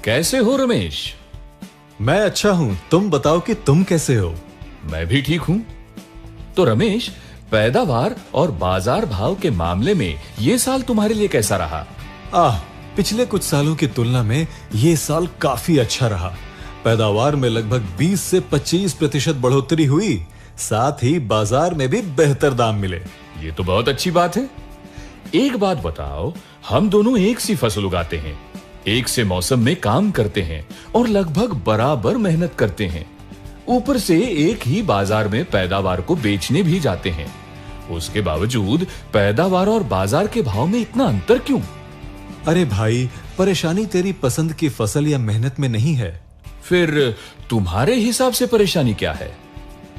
कैसे हो रमेश? मैं अच्छा हूं, तुम बताओ कि तुम कैसे हो? मैं भी ठीक हूं। तो रमेश, पैदावार और बाजार भाव के मामले में ये साल तुम्हारे लिए कैसा रहा? पिछले कुछ सालों की तुलना में ये साल काफी अच्छा रहा। पैदावार में लगभग 20 से 25% बढ़ोतरी हुई, साथ ही बाजार में भी बेहतर दाम मिले। ये तो बहुत अच्छी बात है। एक बात बताओ, हम दोनों एक सी फसल उगाते हैं, एक से मौसम में काम करते हैं और लगभग बराबर मेहनत करते हैं। ऊपर से एक ही बाजार में पैदावार को बेचने भी जाते हैं। उसके बावजूद पैदावार और बाजार के भाव में इतना अंतर क्यों? अरे भाई, परेशानी तेरी पसंद की फसल या मेहनत में नहीं है। फिर तुम्हारे हिसाब से परेशानी क्या है?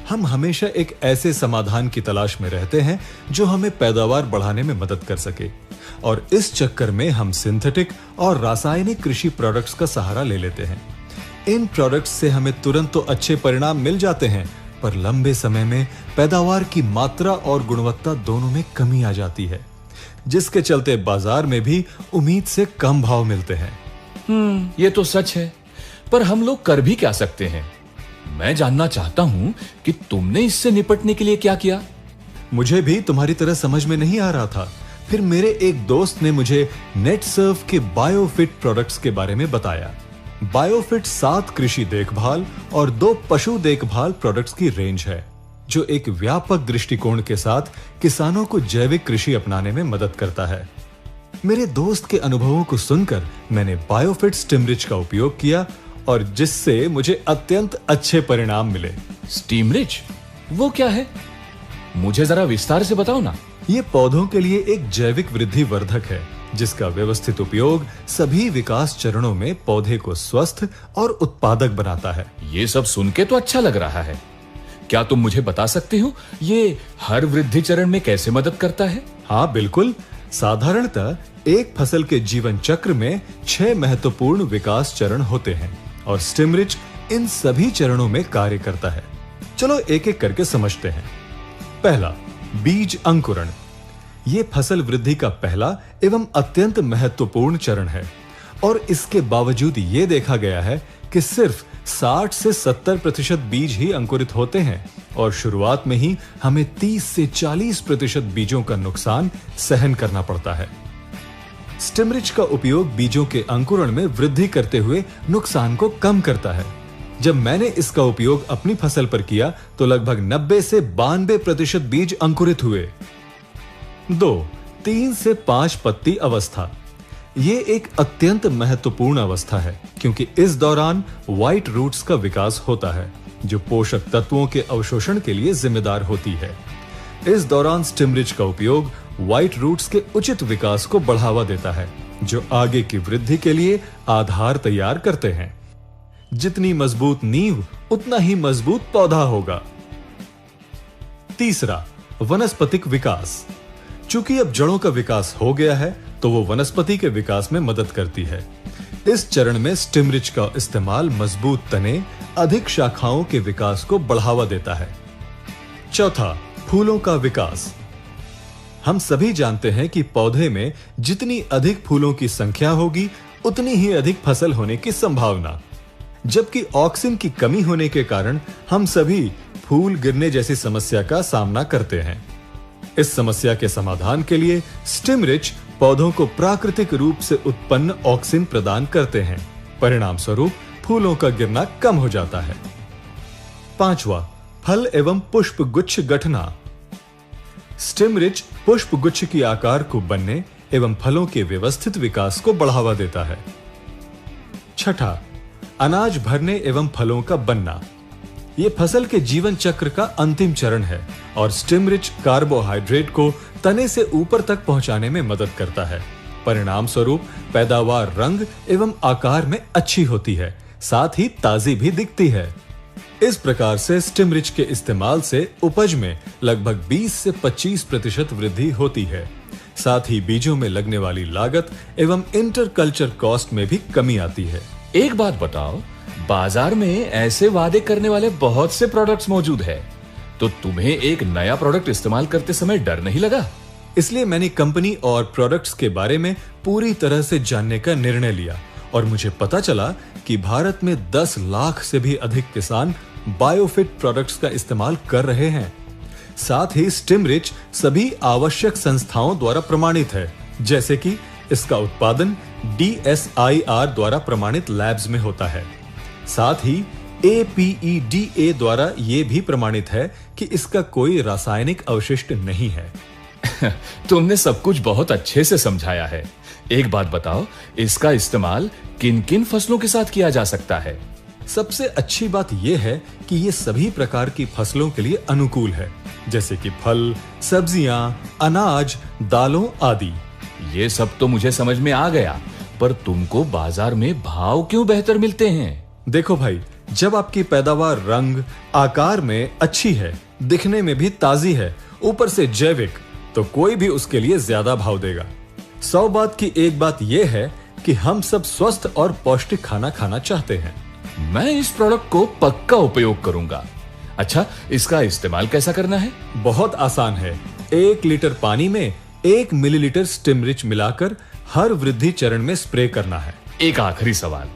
हम हमेशा एक ऐसे समाधान की तलाश में रहते हैं जो हमें पैदावार बढ़ाने में मदद कर सके, और इस चक्कर में हम सिंथेटिक और रासायनिक कृषि प्रोडक्ट्स का सहारा ले लेते हैं। इन प्रोडक्ट्स से हमें तुरंत तो अच्छे परिणाम मिल जाते हैं, पर लंबे समय में पैदावार की मात्रा और गुणवत्ता दोनों में कमी आ जाती है, जिसके चलते बाजार में भी उम्मीद से कम भाव मिलते हैं। ये तो सच है, पर हम लोग कर भी क्या सकते हैं? मैं जानना चाहता हूं कि तुमने इससे निपटने के लिए क्या किया? मुझे भी तुम्हारी तरह समझ में नहीं आ रहा था। फिर मेरे एक दोस्त ने मुझे नेटसर्व के बायोफिट प्रोडक्ट्स के बारे में बताया। बायोफिट 7 कृषि देखभाल और 2 पशु देखभाल प्रोडक्ट्स की रेंज है, जो एक व्यापक दृष्टिकोण के साथ किसानों को जैविक कृषि अपनाने में मदद करता है। मेरे दोस्त के अनुभवों को सुनकर मैंने बायोफिट स्टिमरिच का उपयोग किया, और जिससे मुझे अत्यंत अच्छे परिणाम मिले। स्टिमरिच? वो क्या है? मुझे जरा विस्तार से बताओ ना। ये पौधों के लिए एक जैविक वृद्धि वर्धक है, जिसका व्यवस्थित उपयोग सभी विकास चरणों में पौधे को स्वस्थ और उत्पादक बनाता है। ये सब सुन के तो अच्छा लग रहा है। क्या तुम मुझे बता सकते हो ये हर वृद्धि चरण में कैसे मदद करता है? हाँ बिल्कुल। साधारणतः एक फसल के जीवन चक्र में 6 महत्वपूर्ण विकास चरण होते हैं, और स्टिमरिच इन सभी चरणों में कार्य करता है। चलो एक एक करके समझते हैं। पहला, बीज अंकुरण। यह फसल वृद्धि का पहला एवं अत्यंत महत्वपूर्ण चरण है, और इसके बावजूद यह देखा गया है कि सिर्फ 60 से 70% बीज ही अंकुरित होते हैं, और शुरुआत में ही हमें 30 से 40% बीजों का नुकसान सहन करना पड़ता है। स्टिमरिच का उपयोग बीजों के अंकुरण में वृद्धि करते हुए नुकसान को कम करता है। जब मैंने इसका उपयोग अपनी फसल पर किया तो लगभग 90 से 92% बीज अंकुरित हुए। 2. 3 से 5 पत्ती अवस्था। ये एक अत्यंत महत्वपूर्ण अवस्था है, क्योंकि इस दौरान व्हाइट रूट्स का विकास होता है, जो पोषक तत्वों के अवशोषण के लिए जिम्मेदार होती है। इस दौरान स्टिमरिच का उपयोग व्हाइट रूट्स के उचित विकास को बढ़ावा देता है, जो आगे की वृद्धि के लिए आधार तैयार करते हैं। जितनी मजबूत नींव, उतना ही मजबूत पौधा होगा। तीसरा, वनस्पतिक विकास। चूंकि अब जड़ों का विकास हो गया है, तो वो वनस्पति के विकास में मदद करती है। इस चरण में स्टिमरिच का इस्तेमाल मजबूत तने, अधिक शाखाओं के विकास को बढ़ावा देता है। चौथा, फूलों का विकास। हम सभी जानते हैं कि पौधे में जितनी अधिक फूलों की संख्या होगी, उतनी ही अधिक फसल होने की संभावना। जबकि ऑक्सीजन की कमी होने के कारण हम सभी फूल गिरने जैसी समस्या का सामना करते हैं। इस समस्या के समाधान के लिए स्टिमरिच पौधों को प्राकृतिक रूप से उत्पन्न ऑक्सीजन प्रदान करते हैं। परिणाम स्वरूप फूलों का गिरना कम हो जाता है। पांचवा, फल एवं पुष्प गुच्छ गठना। स्टिमरिच पुष्प गुच्छ की आकार को बनने एवं फलों के व्यवस्थित विकास को बढ़ावा देता है। छठा, अनाज भरने एवं फलों का बनना। यह फसल के जीवन चक्र का अंतिम चरण है, और स्टिमरिच कार्बोहाइड्रेट को तने से ऊपर तक पहुंचाने में मदद करता है। परिणाम स्वरूप पैदावार रंग एवं आकार में अच्छी होती है, साथ ही ताजी भी दिखती है। इस प्रकार से स्टिमरिच के इस्तेमाल से उपज में लगभग 20 से 25% वृद्धि होती है। साथ ही बीजों में लगने वाली लागत एवं इंटरकल्चर कॉस्ट में भी कमी आती है। एक बात बताओ, बाजार में ऐसे वादे करने वाले बहुत से प्रोडक्ट्स मौजूद है, तो तुम्हें एक नया प्रोडक्ट इस्तेमाल करते समय डर नहीं लगा? इसलिए मैंने कंपनी और प्रोडक्ट्स के बारे में पूरी तरह से जानने का निर्णय लिया और मुझे पता चला कि भारत में 10 लाख से भी अधिक किसान बायोफिट प्रोडक्ट्स का इस्तेमाल कर रहे हैं। साथ ही स्टिमरिच सभी आवश्यक संस्थाओं द्वारा प्रमाणित है, जैसे कि इसका उत्पादन DSIR द्वारा प्रमाणित लैब्स में होता है। साथ ही APEDA द्वारा यह भी प्रमाणित है कि इसका कोई रासायनिक अवशिष्ट नहीं है। तुमने सब कुछ बहुत अच्छे से समझाया है। एक बात बताओ, इसका इस्तेमाल किन किन फसलों के साथ किया जा सकता है? सबसे अच्छी बात यह है कि ये सभी प्रकार की फसलों के लिए अनुकूल है, जैसे कि फल, सब्जियां, अनाज, दालों आदि। ये सब तो मुझे समझ में आ गया, पर तुमको बाजार में भाव क्यों बेहतर मिलते हैं? देखो भाई, जब आपकी पैदावार रंग, आकार में अच्छी है, दिखने में भी ताजी है, ऊपर से जैविक, तो कोई भी उसके लिए ज्यादा भाव देगा। 100 बात की एक बात यह है कि हम सब स्वस्थ और पौष्टिक खाना खाना चाहते हैं। मैं इस प्रोडक्ट को पक्का उपयोग करूंगा। अच्छा, इसका इस्तेमाल कैसा करना है? बहुत आसान है। 1 लीटर पानी में 1 मिलीलीटर स्टिमरिच मिलाकर हर वृद्धि चरण में स्प्रे करना है। एक आखिरी सवाल,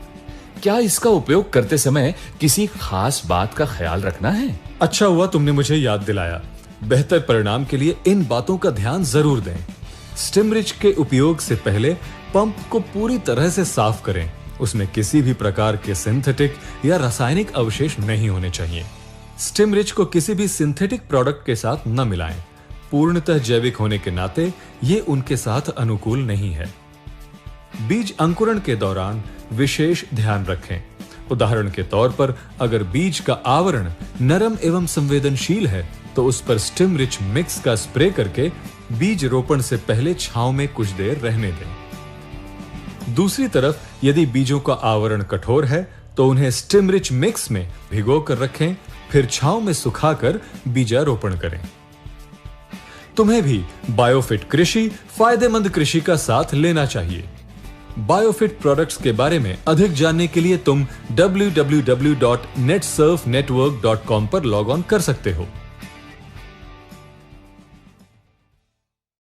क्या इसका उपयोग करते समय किसी खास बात का ख्याल रखना है? अच्छा हुआ तुमने मुझे याद दिलाया। बेहतर परिणाम के लिए इन बातों का ध्यान जरूर दें। स्टिमरिच के उपयोग से पहले पंप को पूरी तरह से साफ करें। उसमें किसी भी प्रकार के सिंथेटिक या रासायनिक अवशेष नहीं होने चाहिए। स्टिमरिच को किसी भी सिंथेटिक प्रोडक्ट के साथ न मिलाएं। पूर्णतः जैविक होने के नाते ये उनके साथ अनुकूल नहीं है। बीज अंकुरण के दौरान विशेष ध्यान रखें। उदाहरण के तौर पर अगर बीज का आवरण नरम एवं संवेदनशील है तो उस पर स्टिमरिच मिक्स का स्प्रे करके बीज रोपण से पहले छांव में कुछ देर रहने दें। दूसरी तरफ यदि बीजों का आवरण कठोर है तो उन्हें स्टिमरिच मिक्स में भिगो कर रखें, फिर छांव में सुखाकर बीजारोपण करें। तुम्हें भी बायोफिट कृषि फायदेमंद कृषि का साथ लेना चाहिए। बायोफिट प्रोडक्ट्स के बारे में अधिक जानने के लिए तुम www.netsurfnetwork.com पर लॉग ऑन कर सकते हो।